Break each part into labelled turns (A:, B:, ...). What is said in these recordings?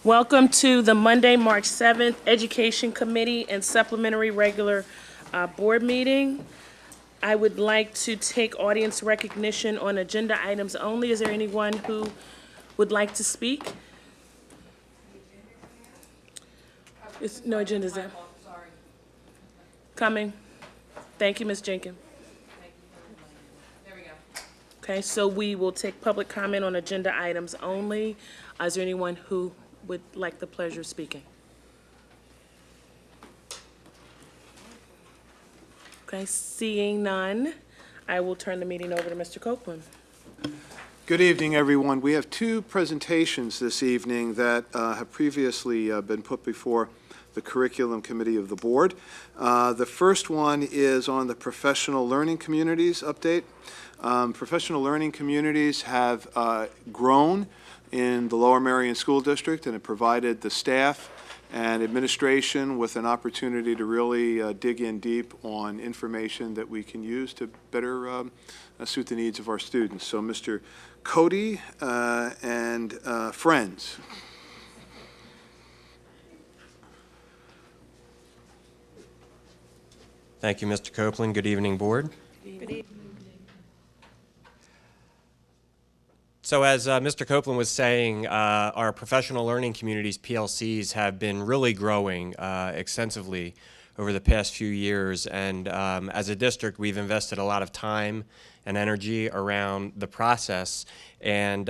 A: Welcome to the Monday, March 7th Education Committee and Supplementary Regular Board Meeting. I would like to take audience recognition on agenda items only. Is there anyone who would like to speak? No agendas there. Coming. Thank you, Ms. Jenkins. Okay, so we will take public comment on agenda items only. Is there anyone who would like the pleasure of speaking? Okay, seeing none, I will turn the meeting over to Mr. Copeland.
B: Good evening, everyone. We have two presentations this evening that have previously been put before the Curriculum Committee of the Board. The first one is on the professional learning communities update. Professional learning communities have grown in the Lower Merion School District, and it provided the staff and administration with an opportunity to really dig in deep on information that we can use to better suit the needs of our students. So Mr. Cody and friends.
C: Thank you, Mr. Copeland. Good evening, Board.
A: Good evening.
C: So as Mr. Copeland was saying, our professional learning communities, PLCs, have been really growing extensively over the past few years. And as a district, we've invested a lot of time and energy around the process. And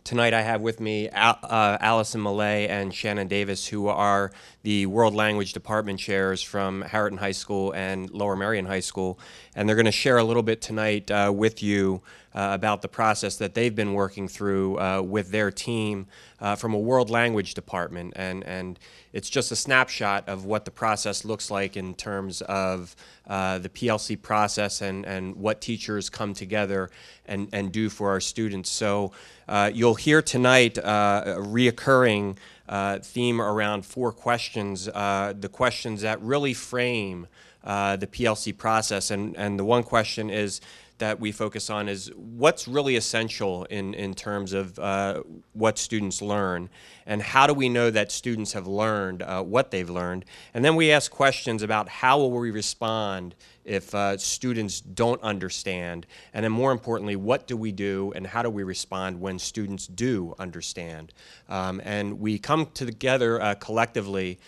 C: tonight I have with me Allison Millay and Shannon Davis, who are the World Language Department chairs from Harriton High School and Lower Merion High School. And they're going to share a little bit tonight with you about the process that they've been working through with their team from a World Language Department. And it's just a snapshot of what the process looks like in terms of the PLC process and what teachers come together and do for our students. So you'll hear tonight a reoccurring theme around 4 questions, the questions that really frame the PLC process. And the one question is that we focus on is what's really essential in terms of what students learn, and how do we know that students have learned what they've learned. And then we ask questions about how will we respond if students don't understand, and then more importantly, what do we do and how do we respond when students do understand. And we come together collectively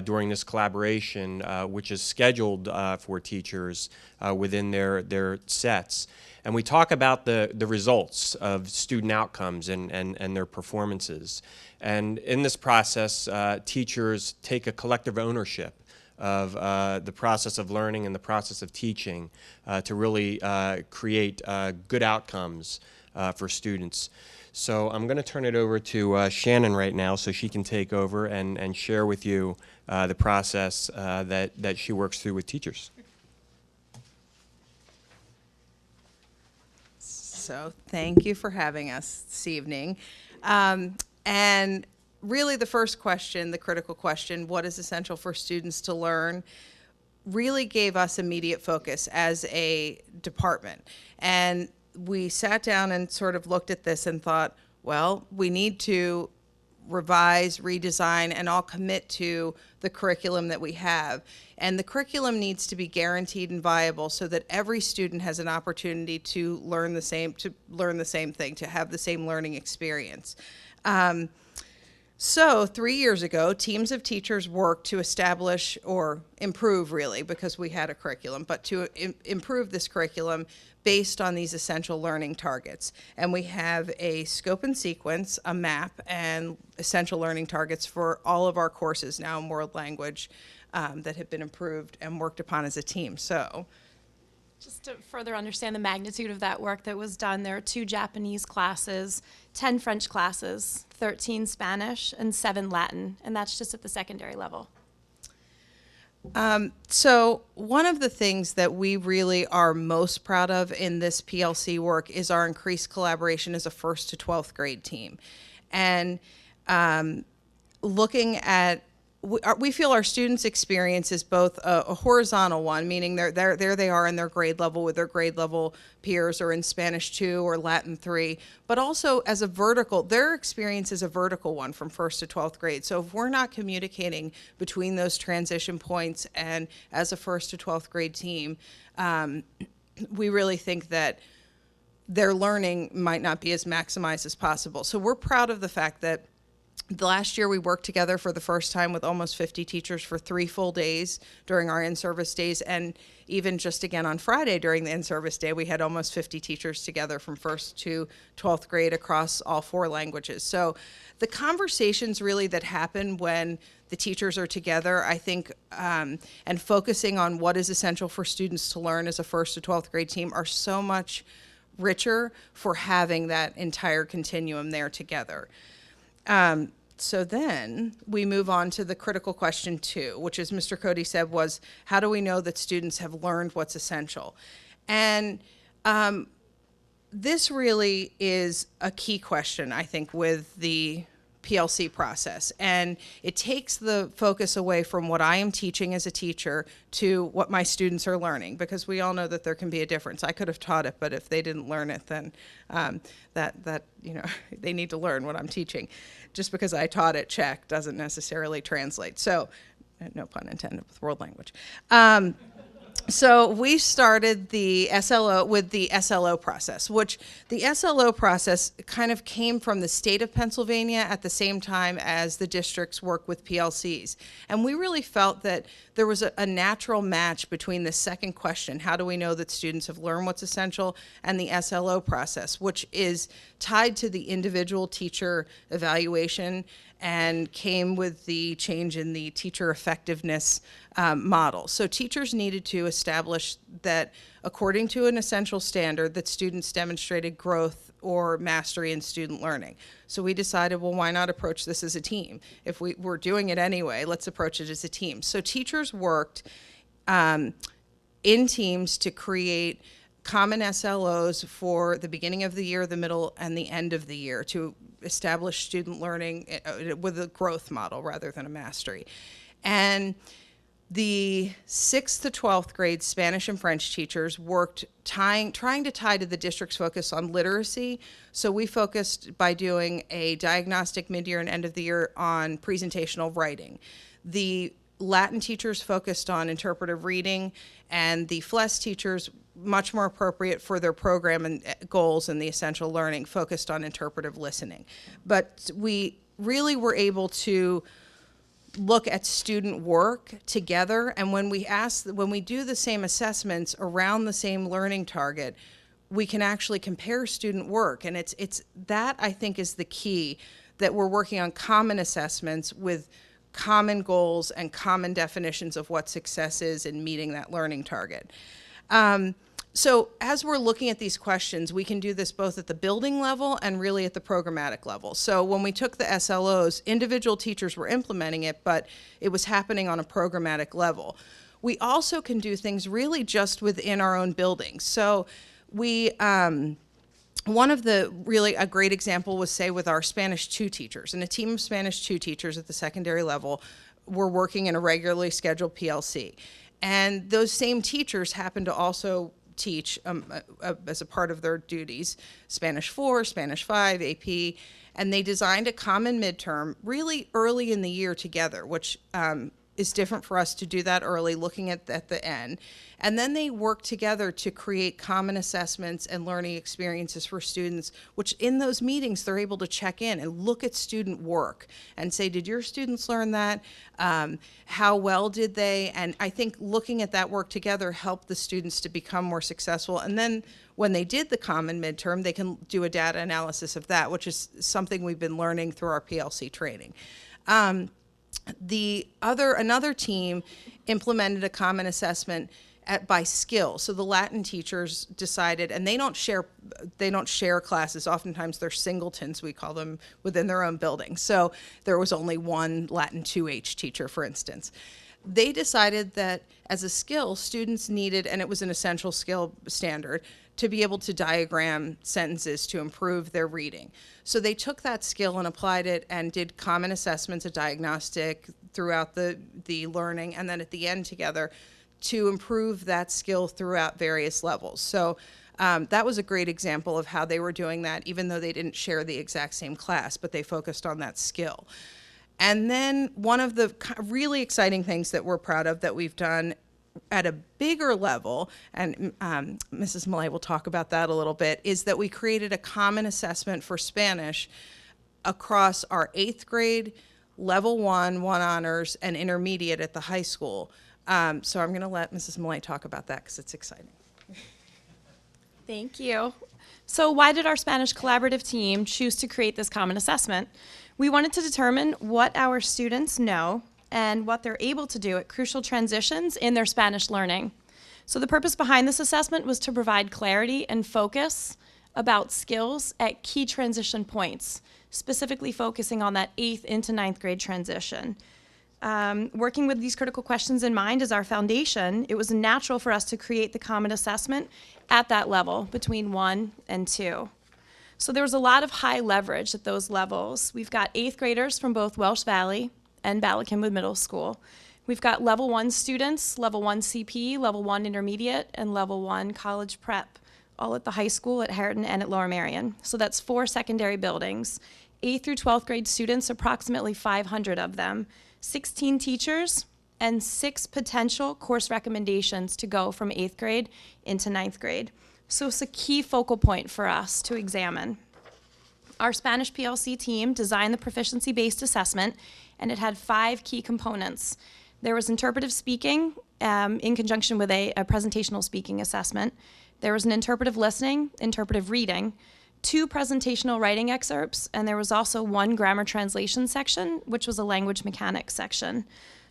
C: during this collaboration, which is scheduled for teachers within their sets. And we talk about the results of student outcomes and their performances. And in this process, teachers take a collective ownership of the process of learning and the process of teaching to really create good outcomes for students. So I'm going to turn it over to Shannon right now so she can take over and share with you the process that she works through with teachers.
D: So thank you for having us this evening. And really the first question, the critical question, what is essential for students to learn, really gave us immediate focus as a department. And we sat down and sort of looked at this and thought, well, we need to revise, redesign, and all commit to the curriculum that we have. And the curriculum needs to be guaranteed and viable so that every student has an opportunity to learn the same thing, to have the same learning experience. So 3 years ago, teams of teachers worked to establish, or improve really, because we had a curriculum, but to improve this curriculum based on these essential learning targets. And we have a scope and sequence, a map, and essential learning targets for all of our courses now in world language that have been improved and worked upon as a team. So,
E: just to further understand the magnitude of that work that was done, there are 2 Japanese classes, 10 French classes, 13 Spanish, and 7 Latin, and that's just at the secondary level.
D: So one of the things that we really are most proud of in this PLC work is our increased collaboration as a 1st to 12th grade team. And looking at we feel our students' experience is both a horizontal one, meaning there they are in their grade level with their grade level peers, or in Spanish 2 or Latin 3, but also as a vertical, their experience is a vertical one from 1st to 12th grade. So if we're not communicating between those transition points and as a 1st to 12th grade team, we really think that their learning might not be as maximized as possible. So we're proud of the fact that last year we worked together for the first time with almost 50 teachers for 3 full days during our in-service days, and even just again on Friday during the in-service day, we had almost 50 teachers together from 1st to 12th grade across all 4 languages. So the conversations really that happen when the teachers are together, I think, and focusing on what is essential for students to learn as a 1st to 12th grade team are so much richer for having that entire continuum there together. So then we move on to the critical question 2, which, as Mr. Cody said, was how do we know that students have learned what's essential? And this really is a key question, I think, with the PLC process. And it takes the focus away from what I am teaching as a teacher to what my students are learning, because we all know that there can be a difference. I could have taught it, but if they didn't learn it, then they need to learn what I'm teaching. Just because I taught it, check, doesn't necessarily translate. So, no pun intended with world language. So we started the SLO with the SLO process, which the SLO process kind of came from the state of Pennsylvania at the same time as the district's work with PLCs. And we really felt that there was a natural match between the second question, how do we know that students have learned what's essential, and the SLO process, which is tied to the individual teacher evaluation and came with the change in the teacher effectiveness model. So teachers needed to establish that according to an essential standard that students demonstrated growth or mastery in student learning. So we decided, well, why not approach this as a team? If we're doing it anyway, let's approach it as a team. So teachers worked in teams to create common SLOs for the beginning of the year, the middle, and the end of the year to establish student learning with a growth model rather than a mastery. And the 6th to 12th grade Spanish and French teachers worked trying to tie to the district's focus on literacy. So we focused by doing a diagnostic mid-year and end of the year on presentational writing. The Latin teachers focused on interpretive reading, and the FLES teachers, much more appropriate for their program and goals and the essential learning, focused on interpretive listening. But we really were able to look at student work together, and when we do the same assessments around the same learning target, we can actually compare student work. And it's that, I think, is the key, that we're working on common assessments with common goals and common definitions of what success is in meeting that learning target. So as we're looking at these questions, we can do this both at the building level and really at the programmatic level. So when we took the SLOs, individual teachers were implementing it, but it was happening on a programmatic level. We also can do things really just within our own buildings. So we, one of the a great example was, say, with our Spanish 2 teachers. And a team of Spanish 2 teachers at the secondary level were working in a regularly scheduled PLC. And those same teachers happened to also teach as a part of their duties Spanish 4, Spanish 5, AP, and they designed a common midterm really early in the year together, which is different for us to do that early, looking at the end. And then they work together to create common assessments and learning experiences for students, which in those meetings, they're able to check in and look at student work and say, did your students learn that? How well did they? And I think looking at that work together helped the students to become more successful. And then when they did the common midterm, they can do a data analysis of that, which is something we've been learning through our PLC training. Another team implemented a common assessment by skill. So the Latin teachers decided, and they don't share classes. Oftentimes they're singletons, we call them, within their own building. So there was only one Latin 2H teacher, for instance. they decided that as a skill, students needed, and it was an essential skill standard, to be able to diagram sentences to improve their reading. So they took that skill and applied it and did common assessments, a diagnostic throughout the learning, and then at the end together to improve that skill throughout various levels. So that was a great example of how they were doing that, even though they didn't share the exact same class, but they focused on that skill. And then one of the really exciting things that we're proud of that we've done at a bigger level, and Mrs. Millay will talk about that a little bit, is that we created a common assessment for Spanish across our 8th grade, level 1 honors, and intermediate at the high school. So I'm going to let Mrs. Millay talk about that because it's exciting.
E: Thank you. So why did our Spanish collaborative team choose to create this common assessment? We wanted to determine what our students know and what they're able to do at crucial transitions in their Spanish learning. So the purpose behind this assessment was to provide clarity and focus about skills at key transition points, specifically focusing on that 8th into 9th grade transition. Working with these critical questions in mind as our foundation, it was natural for us to create the common assessment at that level between 1 and 2. So there was a lot of high leverage at those levels. We've got 8th graders from both Welsh Valley and Ballackinwood Middle School. We've got level 1 students, level 1 CP, level 1 intermediate, and level 1 college prep, all at the high school at Harriton and at Lower Merion. So that's 4 secondary buildings. 8th through 12th grade students, approximately 500 of them, 16 teachers, and 6 potential course recommendations to go from 8th grade into 9th grade. So it's a key focal point for us to examine. Our Spanish PLC team designed the proficiency-based assessment, and it had 5 key components. There was interpretive speaking in conjunction with a presentational speaking assessment. There was an interpretive listening, interpretive reading, 2 presentational writing excerpts, and there was also 1 grammar translation section, which was a language mechanics section.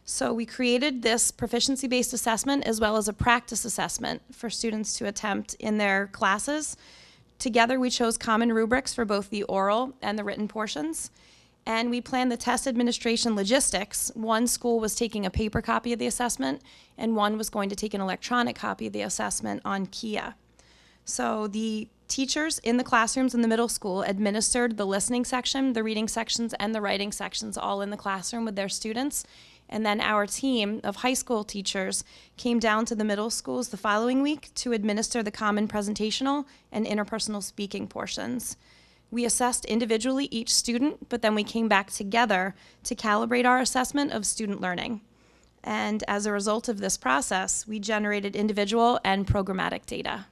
E: So we created this proficiency-based assessment as well as a practice assessment for students to attempt in their classes. Together, we chose common rubrics for both the oral and the written portions. And we planned the test administration logistics. 1 school was taking a paper copy of the assessment, and 1 was going to take an electronic copy of the assessment on Kia. So the teachers in the classrooms in the middle school administered the listening section, the reading sections, and the writing sections all in the classroom with their students. And then our team of high school teachers came down to the middle schools the following week to administer the common presentational and interpersonal speaking portions. We assessed individually each student, but then we came back together to calibrate our assessment of student learning. And as a result of this process, we generated individual and programmatic data.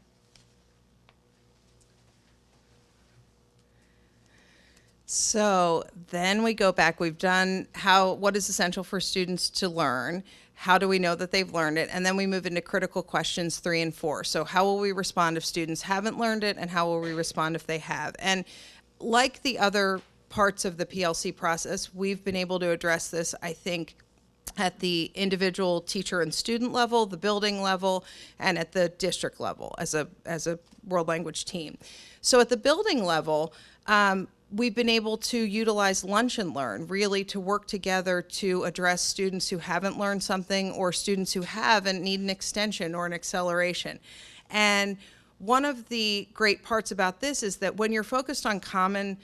D: So then we go back, we've done what is essential for students to learn, how do we know that they've learned it, and then we move into critical questions 3 and 4. So how will we respond if students haven't learned it, and how will we respond if they have? And like the other parts of the PLC process, we've been able to address this, I think, at the individual teacher and student level, the building level, and at the district level as a world language team. So at the building level, we've been able to utilize Lunch and Learn really to work together to address students who haven't learned something or students who have and need an extension or an acceleration. And one of the great parts about this is that when you're focused on common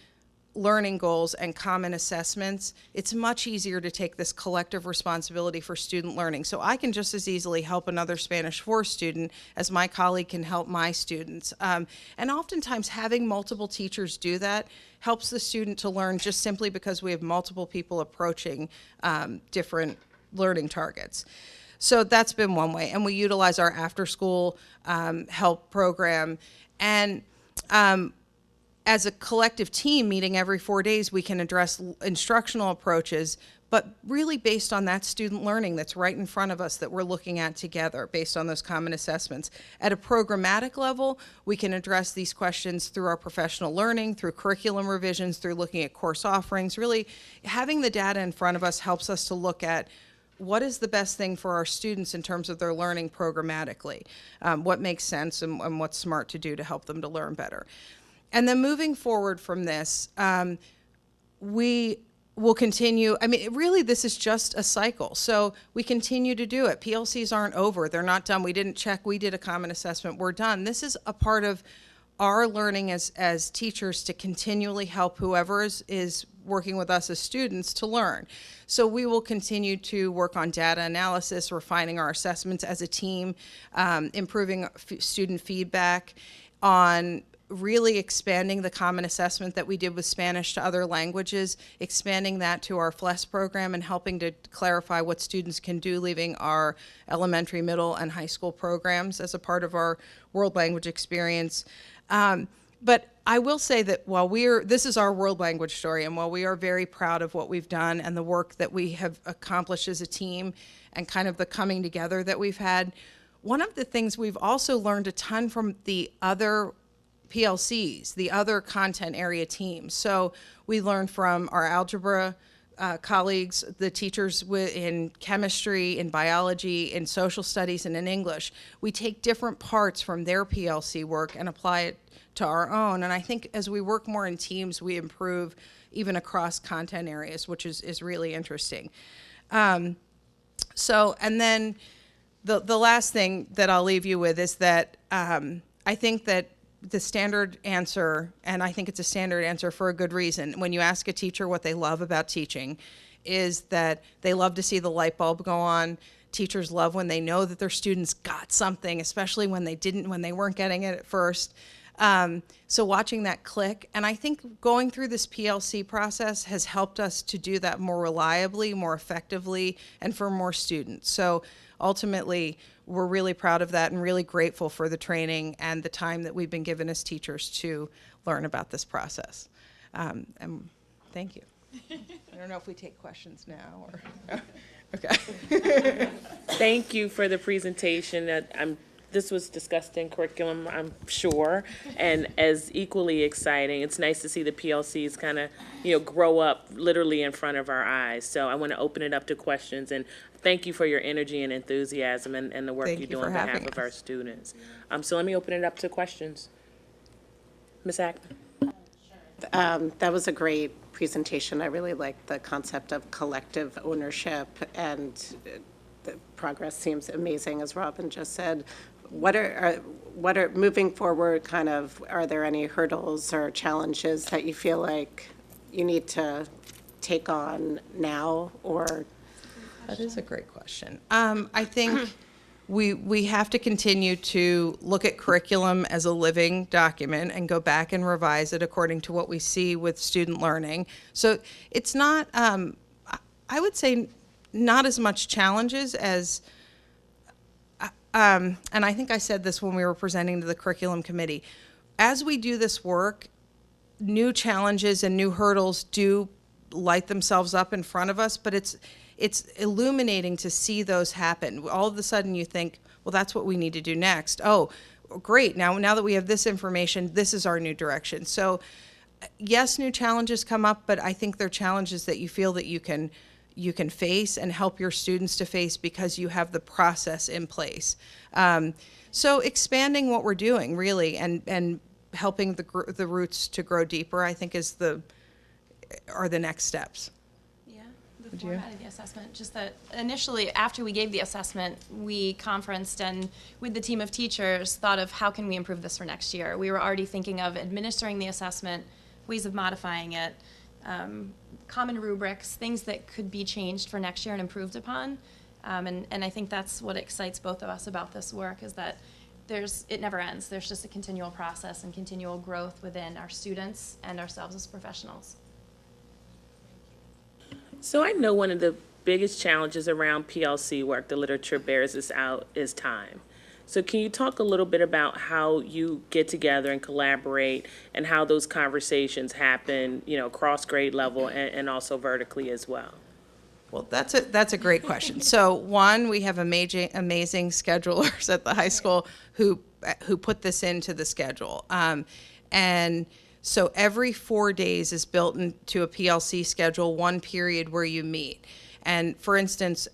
D: learning goals and common assessments, it's much easier to take this collective responsibility for student learning. So I can just as easily help another Spanish 4 student as my colleague can help my students. And oftentimes having multiple teachers do that helps the student to learn just simply because we have multiple people approaching different learning targets. So that's been one way. And we utilize our after-school help program. And as a collective team meeting every 4 days, we can address instructional approaches, but really based on that student learning that's right in front of us that we're looking at together based on those common assessments. At a programmatic level, we can address these questions through our professional learning, through curriculum revisions, through looking at course offerings. Really, having the data in front of us helps us to look at what is the best thing for our students in terms of their learning programmatically, what makes sense and what's smart to do to help them to learn better. And then moving forward from this, we we'll continue. I mean, really, this is just a cycle. So we continue to do it. PLCs aren't over. They're not done. We didn't check. We did a common assessment. We're done. This is a part of our learning as teachers to continually help whoever is working with us as students to learn. So we will continue to work on data analysis, refining our assessments as a team, improving student feedback, on really expanding the common assessment that we did with Spanish to other languages, expanding that to our FLES program and helping to clarify what students can do leaving our elementary, middle, and high school programs as a part of our world language experience. But I will say that while this is our world language story, and while we are very proud of what we've done and the work that we have accomplished as a team and kind of the coming together that we've had, one of the things we've also learned a ton from the other PLCs, the other content area teams. So we learned from our algebra colleagues, the teachers in chemistry, in biology, in social studies, and in English. We take different parts from their PLC work and apply it to our own. And I think as we work more in teams, we improve even across content areas, which is really interesting. And then the last thing that I'll leave you with is that I think that the standard answer, and I think it's a standard answer for a good reason, when you ask a teacher what they love about teaching, is that they love to see the light bulb go on. Teachers love when they know that their students got something, especially when they weren't getting it at first. So watching that click, and I think going through this PLC process has helped us to do that more reliably, more effectively, and for more students. So ultimately, we're really proud of that and really grateful for the training and the time that we've been given as teachers to learn about this process. And thank you. I don't know if we take questions now or, okay.
A: Thank you for the presentation. This was discussed in curriculum, I'm sure, and as equally exciting. It's nice to see the PLCs kind of, grow up literally in front of our eyes. So I want to open it up to questions, and thank you for your energy and enthusiasm and the work you do on behalf of our students. So let me open it up to questions. Ms. Ackman.
F: That was a great presentation. I really liked the concept of collective ownership, and the progress seems amazing, as Robin just said. What are moving forward, kind of, are there any hurdles or challenges that you feel like you need to take on now, or?
D: That is a great question. I think we have to continue to look at curriculum as a living document and go back and revise it according to what we see with student learning. So it's not, I would say, not as much challenges as, and I think I said this when we were presenting to the curriculum committee. As we do this work, new challenges and new hurdles do light themselves up in front of us, but it's illuminating to see those happen. All of a sudden you think, well, that's what we need to do next. Oh, great, now that we have this information, this is our new direction. So yes, new challenges come up, but I think they're challenges that you feel that you can face and help your students to face because you have the process in place. So expanding what we're doing, really, and helping the roots to grow deeper, I think are the next steps.
E: Yeah, the format of the assessment, just that initially after we gave the assessment, we conferenced and with the team of teachers thought of how can we improve this for next year. We were already thinking of administering the assessment, ways of modifying it, common rubrics, things that could be changed for next year and improved upon. And I think that's what excites both of us about this work, is that it never ends. There's just a continual process and continual growth within our students and ourselves as professionals.
A: So I know one of the biggest challenges around PLC work, the literature bears this out, is time. So can you talk a little bit about how you get together and collaborate and how those conversations happen, across grade level and also vertically as well?
D: Well, that's a great question. So one, we have amazing schedulers at the high school who put this into the schedule. And so every 4 days is built into a PLC schedule, one period where you meet. And for instance,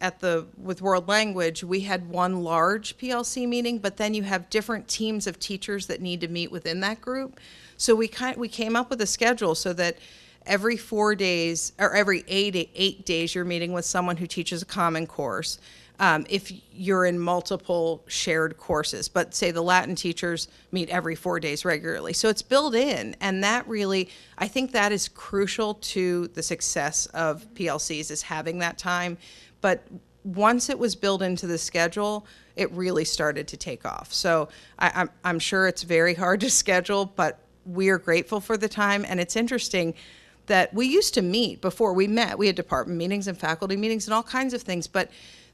D: with World Language, we had one large PLC meeting, but then you have different teams of teachers that need to meet within that group. So we came up with a schedule so that every 4 days or every 8 days, you're meeting with someone who teaches a common course. If you're in multiple shared courses, but say the Latin teachers meet every 4 days regularly. So it's built in, and that really, I think that is crucial to the success of PLCs, is having that time. But once it was built into the schedule, it really started to take off. So I'm sure it's very hard to schedule, but we are grateful for the time. And it's interesting that we used to meet before we met. We had department meetings and faculty meetings and all kinds of things, but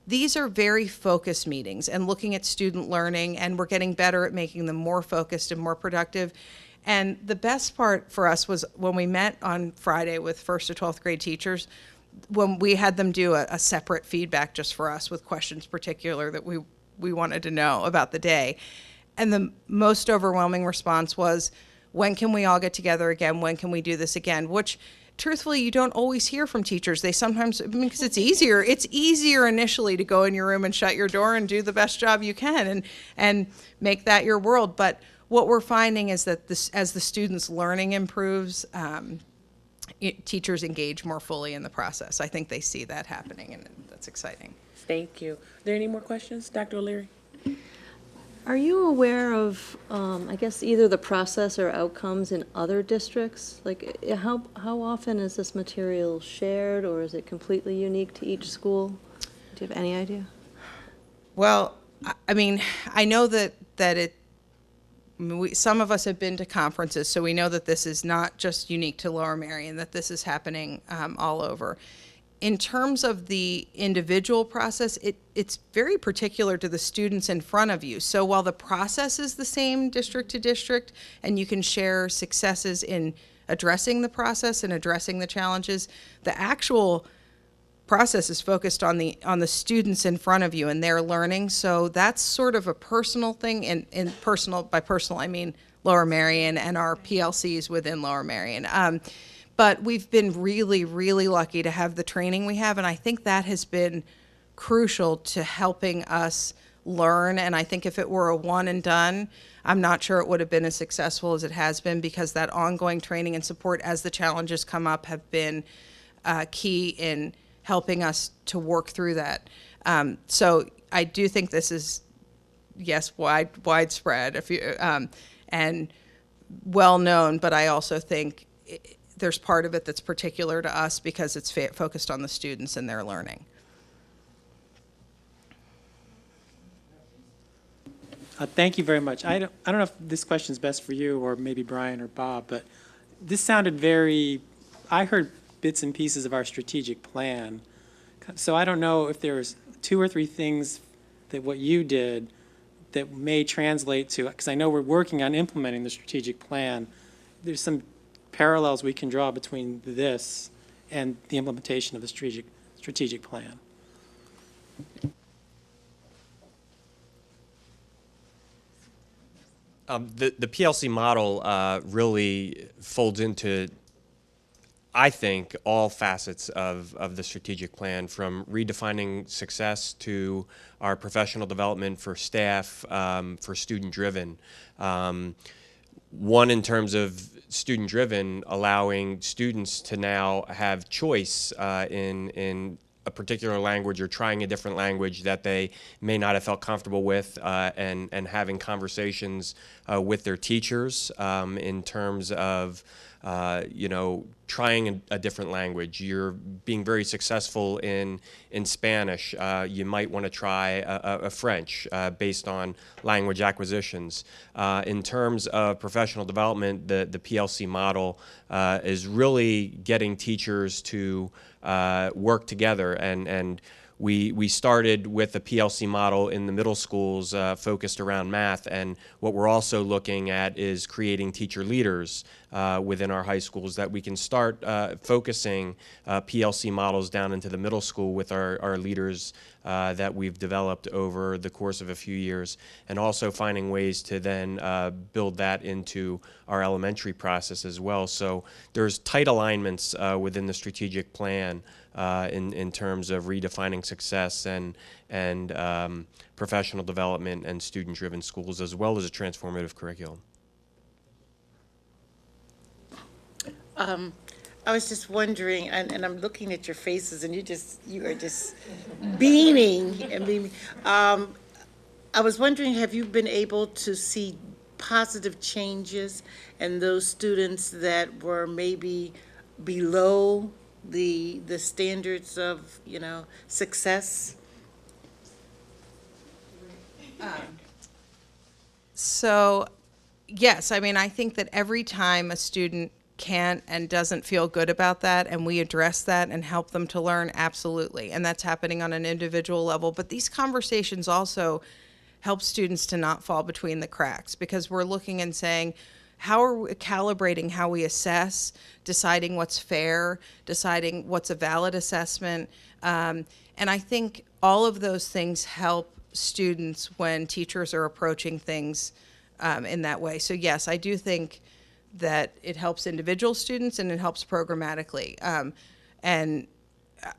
D: these are very focused meetings and looking at student learning, and we're getting better at making them more focused and more productive. And the best part for us was when we met on Friday with 1st to 12th grade teachers, when we had them do a separate feedback just for us with questions particular that we wanted to know about the day. And the most overwhelming response was, when can we all get together again? When can we do this again? Which, truthfully, you don't always hear from teachers. They sometimes, because it's easier initially to go in your room and shut your door and do the best job you can and make that your world. But what we're finding is that as the students' learning improves, teachers engage more fully in the process. I think they see that happening, and that's exciting.
A: Thank you. Are there any more questions? Dr. O'Leary?
G: Are you aware of, I guess, either the process or outcomes in other districts? Like, how often is this material shared, or is it completely unique to each school? Do you have any idea?
D: Well, I mean, I know that some of us have been to conferences, so we know that this is not just unique to Lower Merion, that this is happening all over. In terms of the individual process, it's very particular to the students in front of you. So while the process is the same district to district, and you can share successes in addressing the process and addressing the challenges, the actual process is focused on the students in front of you and their learning. So that's sort of a personal thing, and by personal I mean Lower Merion and our PLCs within Lower Merion. But we've been really, really lucky to have the training we have, and I think that has been crucial to helping us learn. And I think if it were a one and done, I'm not sure it would have been as successful as it has been, because that ongoing training and support as the challenges come up have been key in helping us to work through that. So I do think this is, yes, widespread and well known, but I also think there's part of it that's particular to us because it's focused on the students and their learning.
H: Thank you very much. I don't know if this question is best for you or maybe Brian or Bob, but this sounded I heard bits and pieces of our strategic plan. So I don't know if there's 2 or 3 things that what you did that may translate to, because I know we're working on implementing the strategic plan. There's some parallels we can draw between this and the implementation of the strategic plan.
C: The PLC model really folds into, I think, all facets of the strategic plan, from redefining success to our professional development for staff, for student-driven. One, in terms of student-driven, allowing students to now have choice in a particular language or trying a different language that they may not have felt comfortable with, and having conversations with their teachers in terms of trying a different language. You're being very successful in Spanish. You might want to try a French based on language acquisitions. In terms of professional development, the PLC model is really getting teachers to work together, and we started with the PLC model in the middle schools focused around math, and what we're also looking at is creating teacher leaders within our high schools, that we can start focusing PLC models down into the middle school with our leaders that we've developed over the course of a few years, and also finding ways to then build that into our elementary process as well. So there's tight alignments within the strategic plan in terms of redefining success and professional development and student-driven schools, as well as a transformative curriculum.
I: I was just wondering, and I'm looking at your faces, and you are just beaming and beaming. I was wondering, have you been able to see positive changes in those students that were maybe below the standards of, success?
D: So, yes, I mean, I think that every time a student can't and doesn't feel good about that, and we address that and help them to learn, absolutely. And that's happening on an individual level. But these conversations also help students to not fall between the cracks, because we're looking and saying, how are we calibrating how we assess, deciding what's fair, deciding what's a valid assessment. And I think all of those things help students when teachers are approaching things in that way. So yes, I do think that it helps individual students and it helps programmatically. And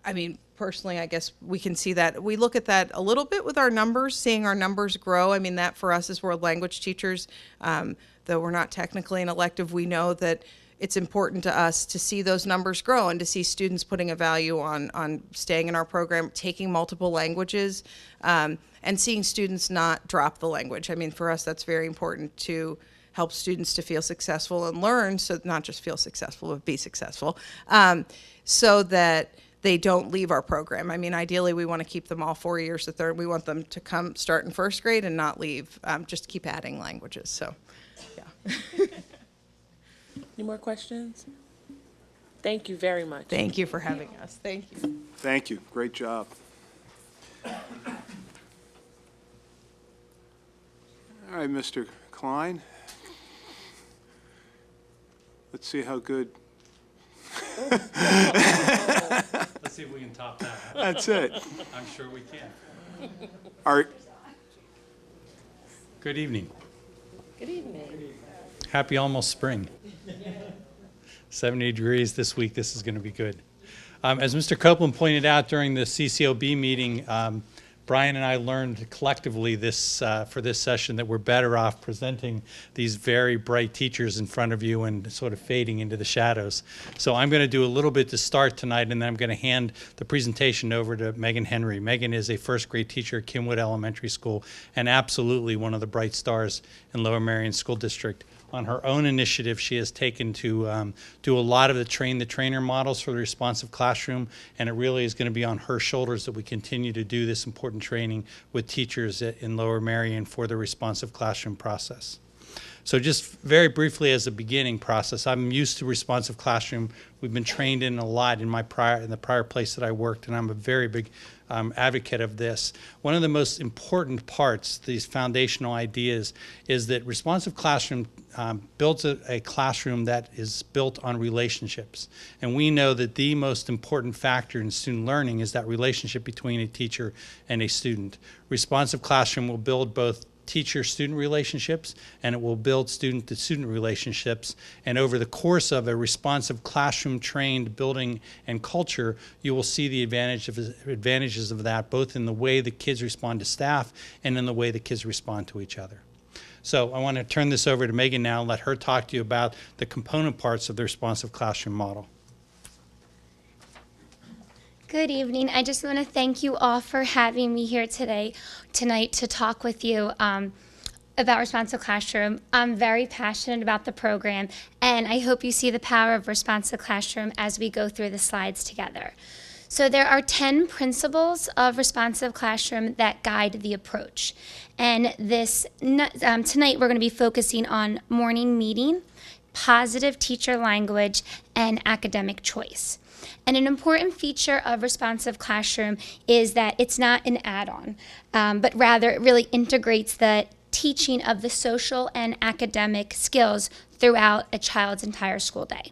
D: I mean, personally, I guess we can see that. We look at that a little bit with our numbers, seeing our numbers grow. I mean, that for us as world language teachers, though we're not technically an elective, we know that it's important to us to see those numbers grow and to see students putting a value on staying in our program, taking multiple languages, and seeing students not drop the language. I mean, for us, that's very important to help students to feel successful and learn, so not just feel successful, but be successful, so that they don't leave our program. I mean, ideally, we want to keep them all 4 years to third. We want them to come start in first grade and not leave, just keep adding languages, so, yeah.
A: Any more questions? Thank you very much.
D: Thank you for having us. Thank you.
B: Thank you. Great job. All right, Mr. Klein. Let's see how good.
J: Let's see if we can top that.
B: That's it.
J: I'm sure we can.
B: Art.
J: Good evening.
G: Good evening.
J: Happy almost spring. 70 degrees this week. This is going to be good. As Mr. Copeland pointed out during the CCOB meeting, Brian and I learned collectively for this session that we're better off presenting these very bright teachers in front of you and sort of fading into the shadows. So I'm going to do a little bit to start tonight, and then I'm going to hand the presentation over to Megan Henry. Megan is a first grade teacher at Kinwood Elementary School and absolutely one of the bright stars in Lower Merion School District. On her own initiative, she has taken to do a lot of the train-the-trainer models for the responsive classroom, and it really is going to be on her shoulders that we continue to do this important training with teachers in Lower Merion for the responsive classroom process. So just very briefly as a beginning process, I'm used to responsive classroom. We've been trained in a lot in the prior place that I worked, and I'm a very big advocate of this. One of the most important parts, these foundational ideas, is that responsive classroom builds a classroom that is built on relationships. And we know that the most important factor in student learning is that relationship between a teacher and a student. Responsive classroom will build both teacher-student relationships, and it will build student-to-student relationships. And over the course of a responsive classroom-trained building and culture, you will see the advantages of that, both in the way the kids respond to staff and in the way the kids respond to each other. So I want to turn this over to Megan now and let her talk to you about the component parts of the responsive classroom model.
K: Good evening. I just want to thank you all for having me here tonight to talk with you about Responsive Classroom. I'm very passionate about the program, and I hope you see the power of Responsive Classroom as we go through the slides together. So there are 10 principles of Responsive Classroom that guide the approach. And tonight we're going to be focusing on morning meeting, positive teacher language, and academic choice. And an important feature of Responsive Classroom is that it's not an add-on, but rather it really integrates the teaching of the social and academic skills throughout a child's entire school day.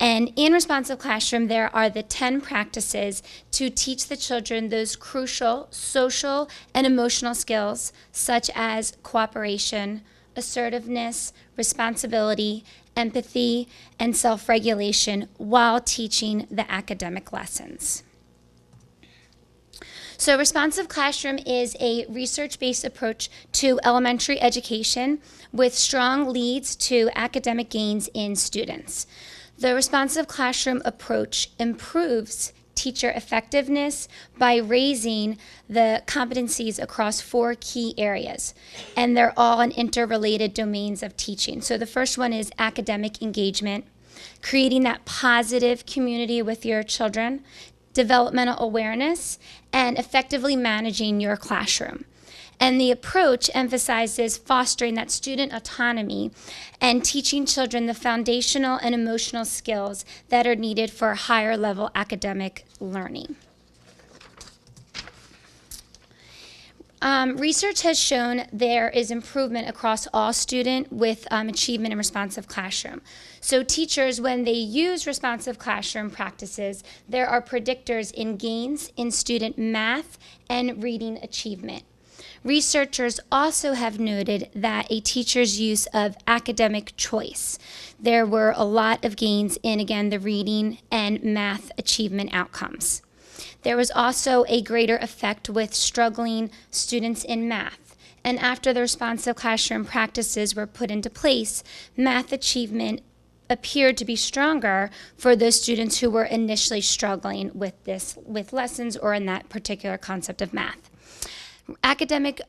K: And in Responsive Classroom, there are the 10 practices to teach the children those crucial social and emotional skills, such as cooperation, assertiveness, responsibility, empathy, and self-regulation while teaching the academic lessons. So Responsive Classroom is a research-based approach to elementary education with strong leads to academic gains in students. The responsive classroom approach improves teacher effectiveness by raising the competencies across 4 key areas, and they're all in interrelated domains of teaching. So the first one is academic engagement, creating that positive community with your children, developmental awareness, and effectively managing your classroom. And the approach emphasizes fostering that student autonomy and teaching children the foundational and emotional skills that are needed for higher level academic learning. Research has shown there is improvement across all student with achievement in responsive classroom. So teachers, when they use responsive classroom practices, there are predictors in gains in student math and reading achievement. Researchers also have noted that a teacher's use of academic choice, there were a lot of gains in, again, the reading and math achievement outcomes. There was also a greater effect with struggling students in math. And after the responsive classroom practices were put into place, math achievement appeared to be stronger for those students who were initially struggling with lessons or in that particular concept of math. Academic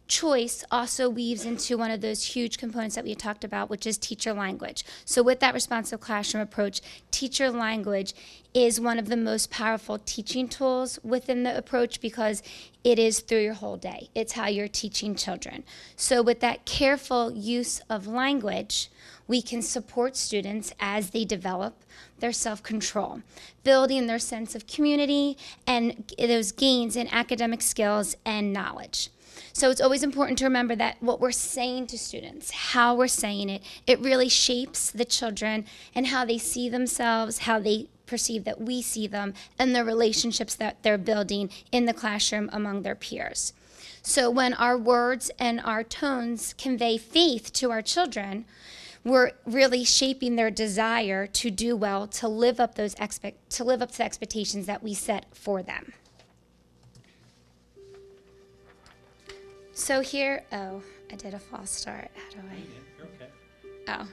K: choice also weaves into one of those huge components that we talked about, which is teacher language. So with that responsive classroom approach, teacher language is one of the most powerful teaching tools within the approach because it is through your whole day. It's how you're teaching children. So with that careful use of language, we can support students as they develop their self-control, building their sense of community and those gains in academic skills and knowledge. So it's always important to remember that what we're saying to students, how we're saying it, it really shapes the children and how they see themselves, how they perceive that we see them, and the relationships that they're building in the classroom among their peers. So when our words and our tones convey faith to our children, we're really shaping their desire to do well, to live up to the expectations that we set for them. So here, oh, I did a false start. How do I?
J: You're okay.
K: Oh.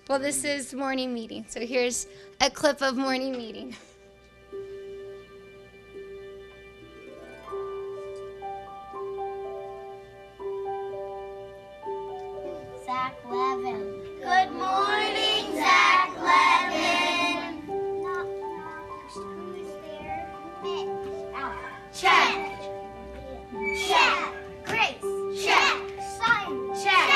K: Well, this is morning meeting. So here's a clip of morning meeting.
L: Zach Levin. Good morning, Zach Levin. Knock, knock. Who's there? Mitch. Check. Check. Grace. Check. Simon. Check.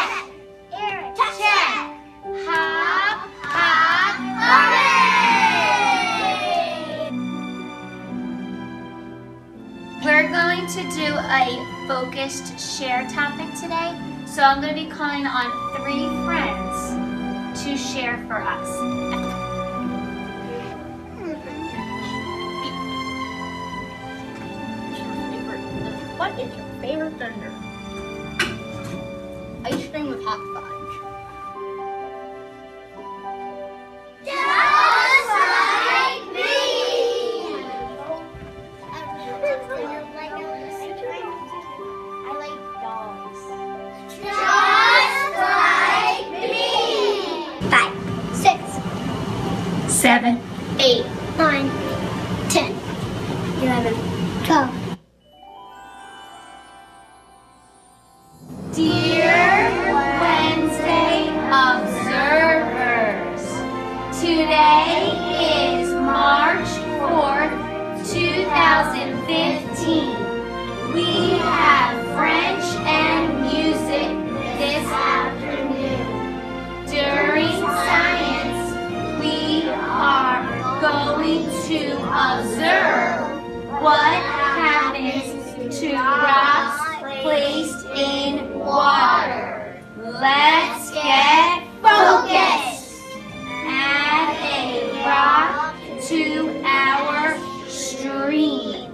L: Eric. Check. Hop, hop, hooray!
K: We're going to do a focused share topic today. So I'm going to be calling on 3 friends to share for us.
L: What is your favorite vendor? Ice cream with hot fudge. Just like me! I like dogs. Just like me! 5, 6,
K: 7,
L: 8, 9, 10, 11, 12.
K: Dear Wednesday observers, today is March 4th, 2015. We have French and music this afternoon. During science, we are going to observe what happens to rocks placed in water. Let's get focused. Add a rock to our stream.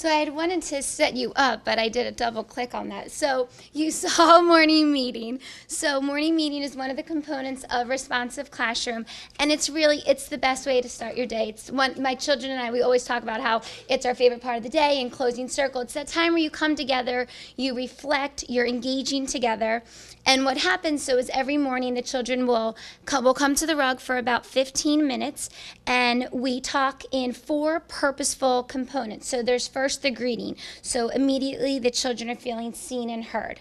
K: So I had wanted to set you up, but I did a double click on that. So you saw morning meeting. So morning meeting is one of the components of responsive classroom, and it's the best way to start your day. It's my children and I, we always talk about how it's our favorite part of the day and closing circle. It's that time where you come together, you reflect, you're engaging together. And what happens is every morning the children will come to the rug for about 15 minutes, and we talk in 4 purposeful components. So there's first the greeting. So immediately the children are feeling seen and heard.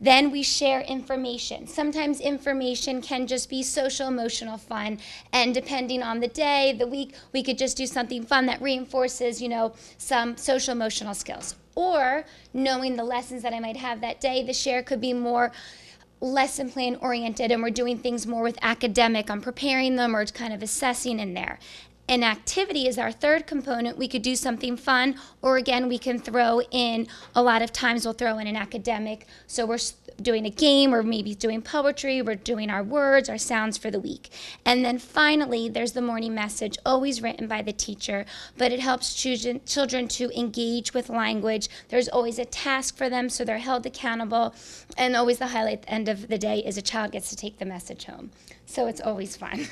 K: Then we share information. Sometimes information can just be social, emotional, fun, and depending on the day, the week, we could just do something fun that reinforces, some social, emotional skills. Or knowing the lessons that I might have that day, the share could be more lesson plan oriented, and we're doing things more with academic. I'm preparing them or kind of assessing in there. An activity is our third component. We could do something fun, or again, we can throw in, a lot of times we'll throw in an academic. So we're doing a game, or maybe doing poetry, we're doing our words, our sounds for the week. And then finally, there's the morning message, always written by the teacher, but it helps children to engage with language. There's always a task for them, so they're held accountable. And always the highlight at the end of the day is a child gets to take the message home. So it's always fun.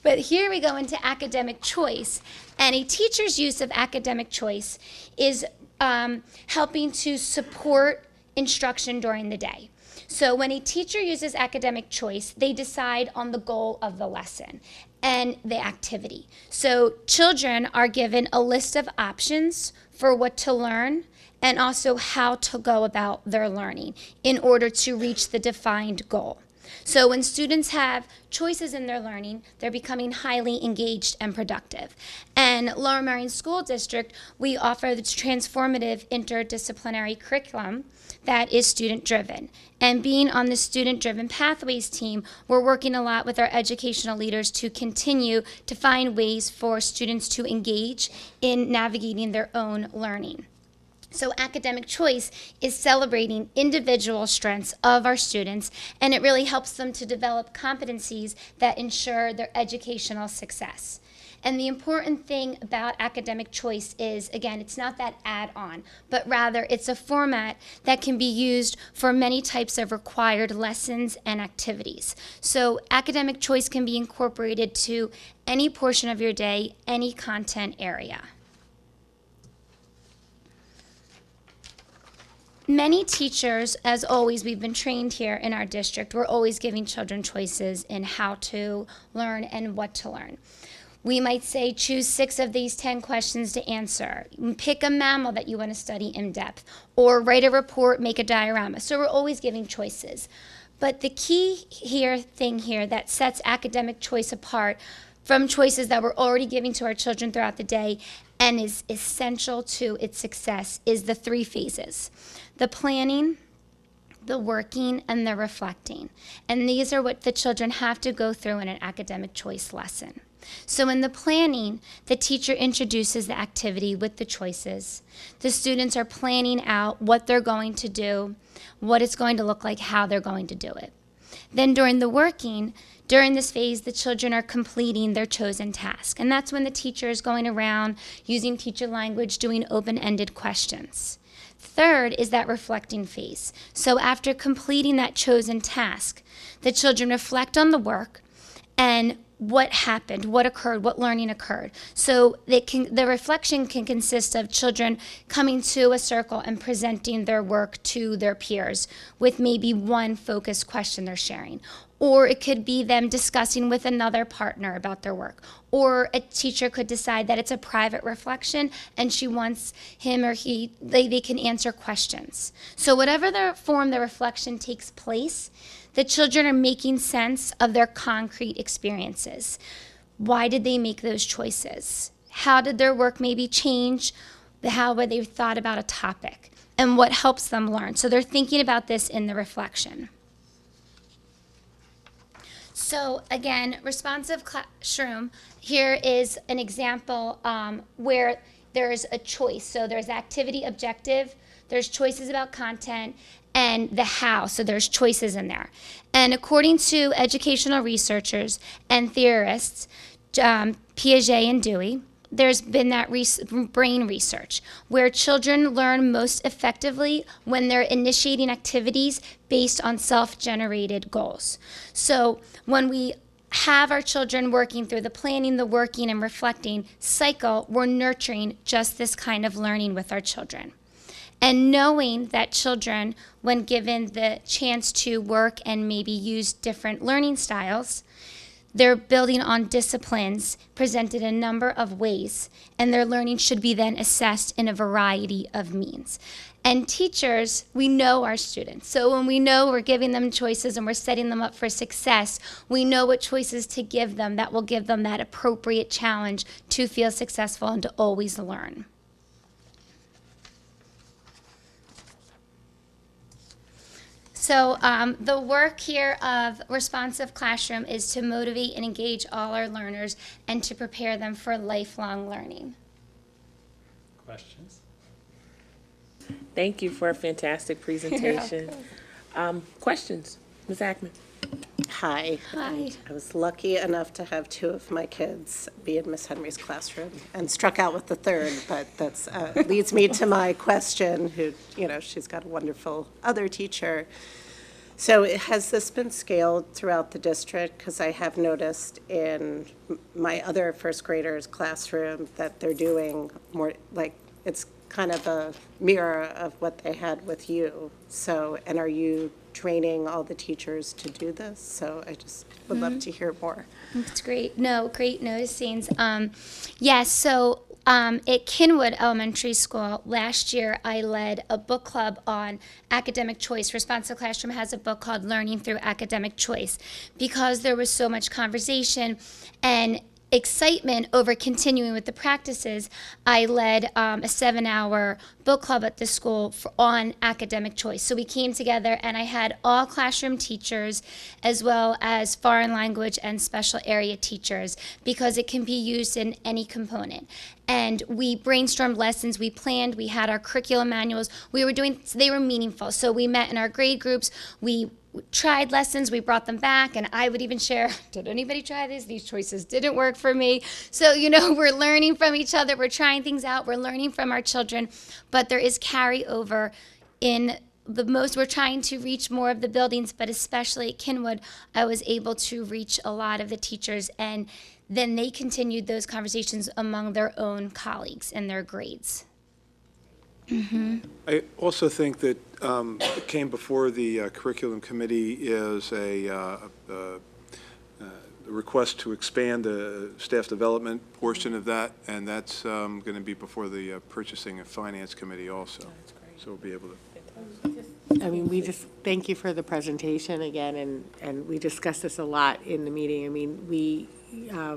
K: But here we go into academic choice, and a teacher's use of academic choice is helping to support instruction during the day. So when a teacher uses academic choice, they decide on the goal of the lesson and the activity. So children are given a list of options for what to learn and also how to go about their learning in order to reach the defined goal. So when students have choices in their learning, they're becoming highly engaged and productive. And Lower Merion School District, we offer the transformative interdisciplinary curriculum that is student-driven. And being on the student-driven pathways team, we're working a lot with our educational leaders to continue to find ways for students to engage in navigating their own learning. So academic choice is celebrating individual strengths of our students, and it really helps them to develop competencies that ensure their educational success. And the important thing about academic choice is, again, it's not that add-on, but rather it's a format that can be used for many types of required lessons and activities. So academic choice can be incorporated to any portion of your day, any content area. Many teachers, as always, we've been trained here in our district, we're always giving children choices in how to learn and what to learn. We might say choose 6 of these 10 questions to answer. Pick a mammal that you want to study in depth, or write a report, make a diorama. So we're always giving choices. But the key thing here that sets academic choice apart from choices that we're already giving to our children throughout the day and is essential to its success is the 3 phases: the planning, the working, and the reflecting. And these are what the children have to go through in an academic choice lesson. So in the planning, the teacher introduces the activity with the choices. The students are planning out what they're going to do, what it's going to look like, how they're going to do it. Then during the working, during this phase, the children are completing their chosen task. And that's when the teacher is going around using teacher language, doing open-ended questions. Third is that reflecting phase. So after completing that chosen task, the children reflect on the work and what happened, what occurred, what learning occurred. So the reflection can consist of children coming to a circle and presenting their work to their peers with maybe one focused question they're sharing. Or it could be them discussing with another partner about their work. Or a teacher could decide that it's a private reflection and she wants him or they can answer questions. So whatever the form the reflection takes place, the children are making sense of their concrete experiences. Why did they make those choices? How did their work maybe change how they thought about a topic? And what helps them learn? So they're thinking about this in the reflection. So again, responsive classroom, here is an example where there's a choice. So there's activity objective, there's choices about content, and the how, so there's choices in there. And according to educational researchers and theorists, Piaget and Dewey, there's been that brain research where children learn most effectively when they're initiating activities based on self-generated goals. So when we have our children working through the planning, the working, and reflecting cycle, we're nurturing just this kind of learning with our children. And knowing that children, when given the chance to work and maybe use different learning styles, they're building on disciplines presented in a number of ways, and their learning should be then assessed in a variety of means. And teachers, we know our students. So when we know we're giving them choices and we're setting them up for success, we know what choices to give them that will give them that appropriate challenge to feel successful and to always learn. So the work here of Responsive Classroom is to motivate and engage all our learners and to prepare them for lifelong learning.
J: Questions?
A: Thank you for a fantastic presentation. Questions? Ms. Ackman?
F: Hi.
K: Hi.
F: I was lucky enough to have two of my kids be in Miss Henry's classroom and struck out with the third, but that's leads me to my question, who, she's got a wonderful other teacher. So has this been scaled throughout the district? Because I have noticed in my other first graders' classroom that they're doing more, like, it's kind of a mirror of what they had with you. So, and are you training all the teachers to do this? So I just would love to hear more.
K: That's great. No, great noticings. Yes, so at Kinwood Elementary School, last year I led a book club on academic choice. Responsive Classroom has a book called Learning Through Academic Choice, because there was so much conversation and excitement over continuing with the practices. I led a 7-hour book club at the school on academic choice. So we came together and I had all classroom teachers as well as foreign language and special area teachers, because it can be used in any component. And we brainstormed lessons, we planned, we had our curriculum manuals, they were meaningful. So we met in our grade groups, we tried lessons, we brought them back, and I would even share, did anybody try this? These choices didn't work for me. So, we're learning from each other, we're trying things out, we're learning from our children, but there is carryover in we're trying to reach more of the buildings, but especially at Kinwood, I was able to reach a lot of the teachers, and then they continued those conversations among their own colleagues in their grades.
B: I also think that it came before the curriculum committee is a request to expand the staff development portion of that, and that's going to be before the purchasing and finance committee also. So we'll be able to.
M: I mean, we just thank you for the presentation again, and we discussed this a lot in the meeting. I mean,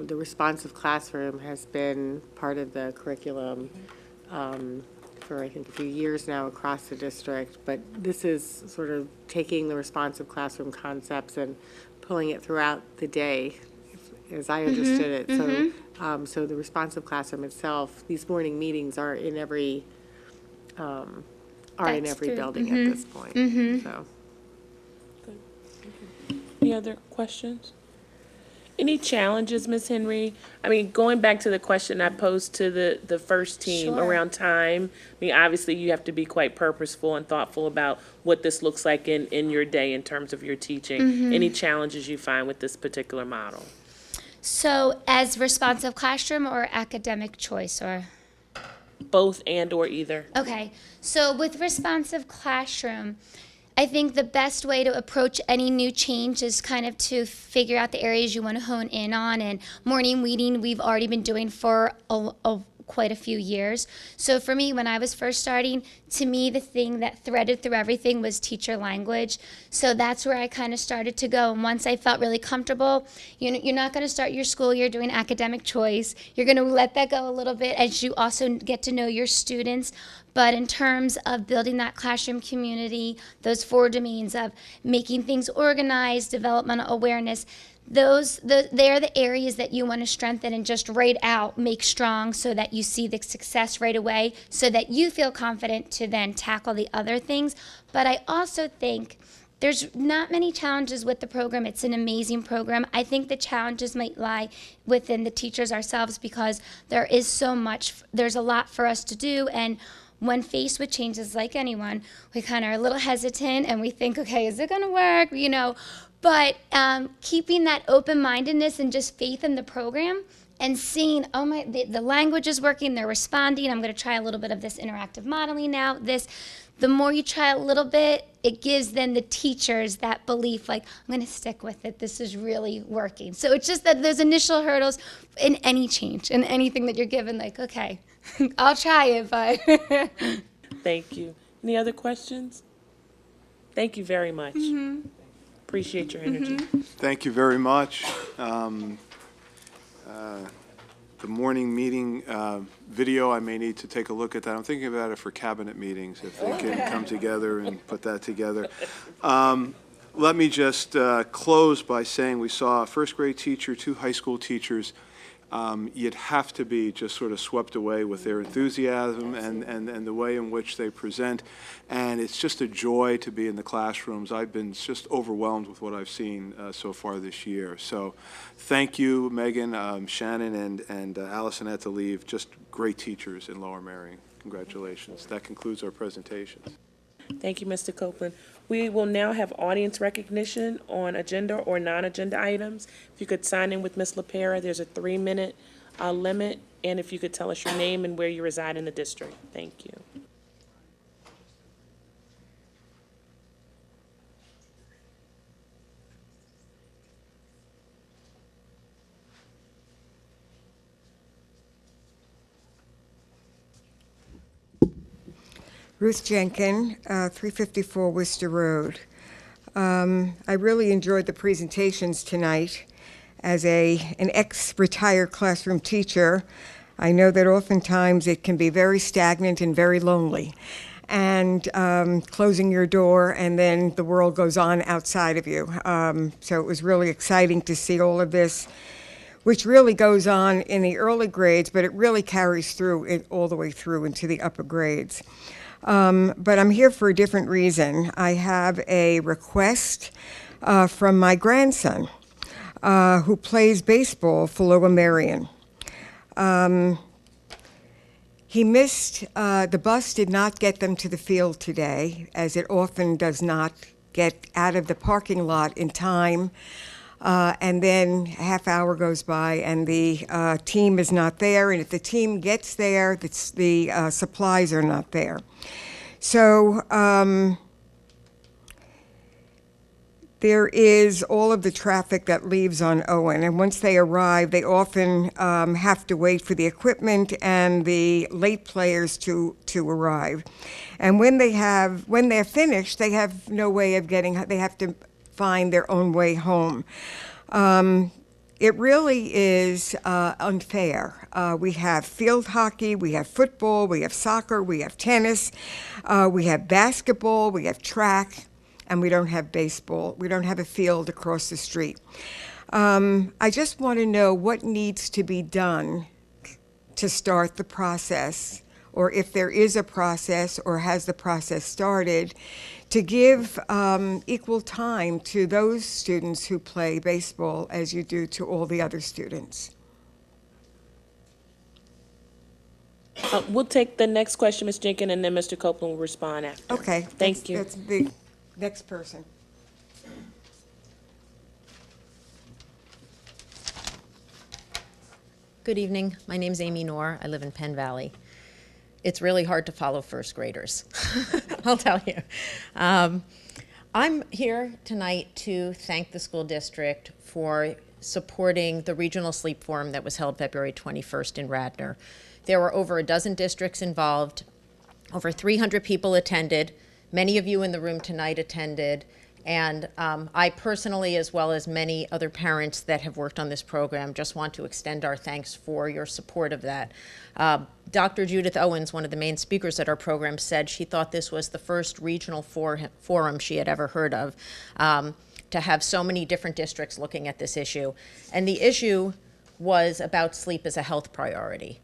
M: the responsive classroom has been part of the curriculum for I think a few years now across the district, but this is sort of taking the responsive classroom concepts and pulling it throughout the day, as I understood it. So the responsive classroom itself, these morning meetings are in every building at this point. So.
A: Any other questions? Any challenges, Ms. Henry? I mean, going back to the question I posed to the first team
K: Sure.
A: around time, I mean, obviously you have to be quite purposeful and thoughtful about what this looks like in your day in terms of your teaching. Any challenges you find with this particular model?
K: So as responsive classroom or academic choice, or?
A: Both and or either?
K: Okay, so with responsive classroom, I think the best way to approach any new change is kind of to figure out the areas you want to hone in on, and morning reading we've already been doing for quite a few years. So for me, when I was first starting, to me the thing that threaded through everything was teacher language. So that's where I kind of started to go. And once I felt really comfortable, you're not going to start your school year doing academic choice. You're going to let that go a little bit as you also get to know your students. But in terms of building that classroom community, those 4 domains of making things organized, developmental awareness, they're the areas that you want to strengthen and just write out, make strong, so that you see the success right away, so that you feel confident to then tackle the other things. But I also think there's not many challenges with the program. It's an amazing program. I think the challenges might lie within the teachers ourselves because there is so much, there's a lot for us to do, and when faced with changes, like anyone, we kind of are a little hesitant and we think, okay, is it going to work? You know, but keeping that open-mindedness and just faith in the program and seeing, oh my, the language is working, they're responding, I'm going to try a little bit of this interactive modeling now, the more you try a little bit, it gives then the teachers that belief, like, I'm going to stick with it, this is really working. So it's just that those initial hurdles in any change, in anything that you're given, like, okay, I'll try it, but.
A: Thank you. Any other questions? Thank you very much. Appreciate your energy.
B: Thank you very much. The morning meeting video, I may need to take a look at that. I'm thinking about it for cabinet meetings, if they can come together and put that together. Let me just close by saying we saw a first grade teacher, 2 high school teachers. You'd have to be just sort of swept away with their enthusiasm and the way in which they present. And it's just a joy to be in the classrooms. I've been just overwhelmed with what I've seen so far this year. So thank you, Megan, Shannon, and Allison had to leave. Just great teachers in Lower Merion. Congratulations. That concludes our presentations.
A: Thank you, Mr. Copeland. We will now have audience recognition on agenda or non-agenda items. If you could sign in with Ms. LaPera, there's a 3-minute limit, and if you could tell us your name and where you reside in the district. Thank you.
N: Ruth Jenkin, 354 Worcester Road. I really enjoyed the presentations tonight. As an ex-retired classroom teacher, I know that oftentimes it can be very stagnant and very lonely. And closing your door and then the world goes on outside of you. So it was really exciting to see all of this, which really goes on in the early grades, but it really carries through all the way through into the upper grades. But I'm here for a different reason. I have a request from my grandson, who plays baseball for Lower Merion. He missed, the bus did not get them to the field today, as it often does not get out of the parking lot in time. And then a half hour goes by and the team is not there. And if the team gets there, the supplies are not there. So there is all of the traffic that leaves on Owen. And once they arrive, they often have to wait for the equipment and the late players to arrive. And when they're finished, they have no way of they have to find their own way home. It really is unfair. We have field hockey, we have football, we have soccer, we have tennis, we have basketball, we have track, and we don't have baseball. We don't have a field across the street. I just want to know what needs to be done to start the process, or if there is a process or has the process started, to give equal time to those students who play baseball as you do to all the other students.
A: We'll take the next question, Ms. Jenkins, and then Mr. Copeland will respond after.
N: Okay.
A: Thank you.
N: That's the next person.
O: Good evening. My name's Amy Knorr. I live in Penn Valley. It's really hard to follow first graders, I'll tell you. I'm here tonight to thank the school district for supporting the Regional Sleep Forum that was held February 21st in Radnor. There were over a dozen districts involved. Over 300 people attended. Many of you in the room tonight attended. And I personally, as well as many other parents that have worked on this program, just want to extend our thanks for your support of that. Dr. Judith Owens, one of the main speakers at our program, said she thought this was the first regional forum she had ever heard of, to have so many different districts looking at this issue. And the issue was about sleep as a health priority.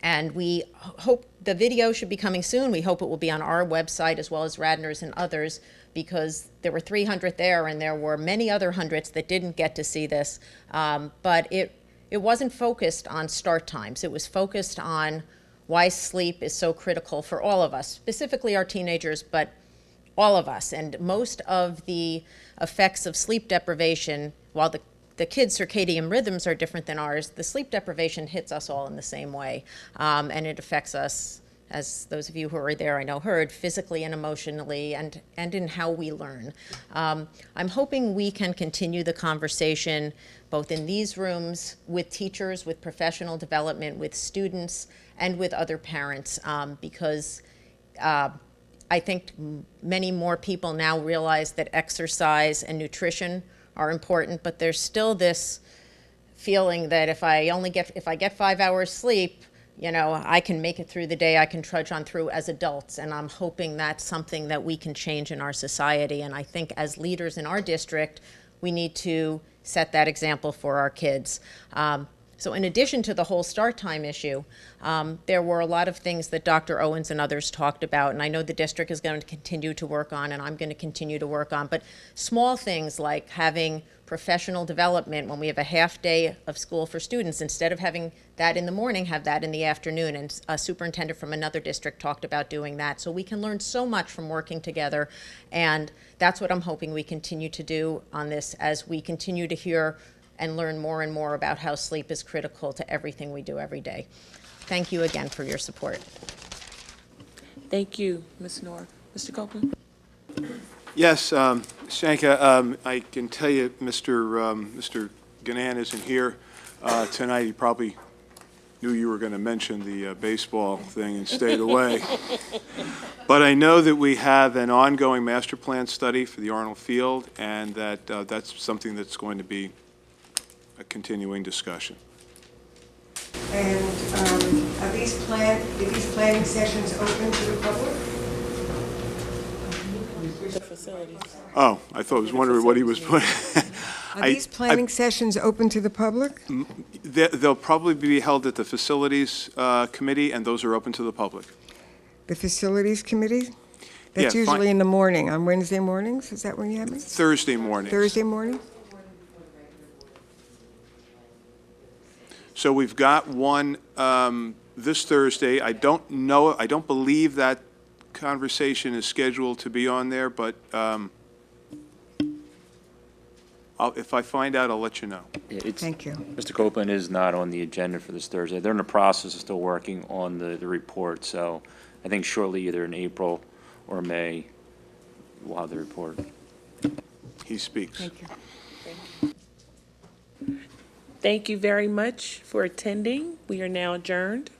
O: And we hope the video should be coming soon. We hope it will be on our website as well as Radnor's and others, because there were 300 there and there were many other hundreds that didn't get to see this. But it wasn't focused on start times. It was focused on why sleep is so critical for all of us, specifically our teenagers, but all of us. And most of the effects of sleep deprivation, while the kids' circadian rhythms are different than ours, the sleep deprivation hits us all in the same way. And it affects us, as those of you who are there I know heard, physically and emotionally, and in how we learn. I'm hoping we can continue the conversation both in these rooms with teachers, with professional development, with students, and with other parents, because I think many more people now realize that exercise and nutrition are important, but there's still this feeling that if I get 5 hours sleep, I can make it through the day, I can trudge on through as adults, and I'm hoping that's something that we can change in our society. And I think as leaders in our district, we need to set that example for our kids. So in addition to the whole start time issue, there were a lot of things that Dr. Owens and others talked about, and I know the district is going to continue to work on, and I'm going to continue to work on, but small things like having professional development when we have a half day of school for students. Instead of having that in the morning, have that in the afternoon, and a superintendent from another district talked about doing that. So we can learn so much from working together, and that's what I'm hoping we continue to do on this as we continue to hear and learn more and more about how sleep is critical to everything we do every day. Thank you again for your support.
A: Thank you, Ms. Noor. Mr. Copeland?
B: Yes, Shanka, I can tell you Mr. Ganan isn't here tonight. He probably knew you were going to mention the baseball thing and stayed away. But I know that we have an ongoing master plan study for the Arnold Field, and that that's something that's going to be a continuing discussion.
N: And are these planning sessions open to the public?
A: The facilities.
B: Oh, I thought I was wondering what he was putting.
N: Are these planning sessions open to the public?
B: They'll probably be held at the Facilities Committee, and those are open to the public.
N: The Facilities Committee? That's
B: Yeah,
N: usually in the morning, on Wednesday mornings? Is that when you have it?
B: Thursday morning.
N: Thursday morning?
B: So we've got one this Thursday. I don't believe that conversation is scheduled to be on there, but if I find out, I'll let you know.
N: Thank you.
P: Mr. Copeland is not on the agenda for this Thursday. They're in the process of still working on the report, so I think shortly, either in April or May, we'll have the report.
B: He speaks.
N: Thank you.
A: Thank you very much for attending. We are now adjourned.